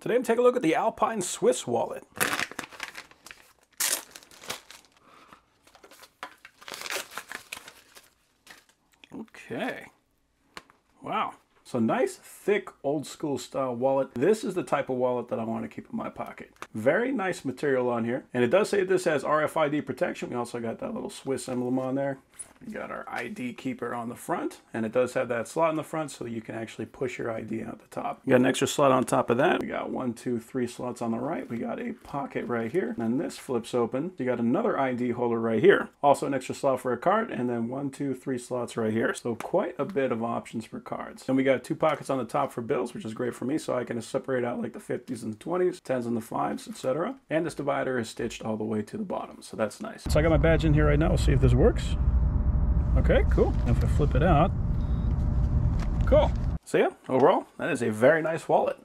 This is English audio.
Today I'm taking a look at the Alpine Swiss wallet. Okay. Wow. So nice, thick, old school style wallet. This is the type of wallet that I want to keep in my pocket. Very nice material on here. And it does say this has RFID protection. We also got that little Swiss emblem on there. We got our ID keeper on the front, and it does have that slot in the front so you can actually push your ID out the top. We got an extra slot on top of that. We got 1, 2, 3 slots on the right. We got a pocket right here, and then this flips open. You got another ID holder right here. Also an extra slot for a card, and then 1, 2, 3 slots right here. So quite a bit of options for cards. Then we got 2 pockets on the top for bills, which is great for me, so I can separate out like the 50s and the 20s, 10s and the 5s, etc. And this divider is stitched all the way to the bottom, so that's nice. So I got my badge in here right now. We'll see if this works. Okay, cool. If I flip it out, cool. So yeah, overall, that is a very nice wallet.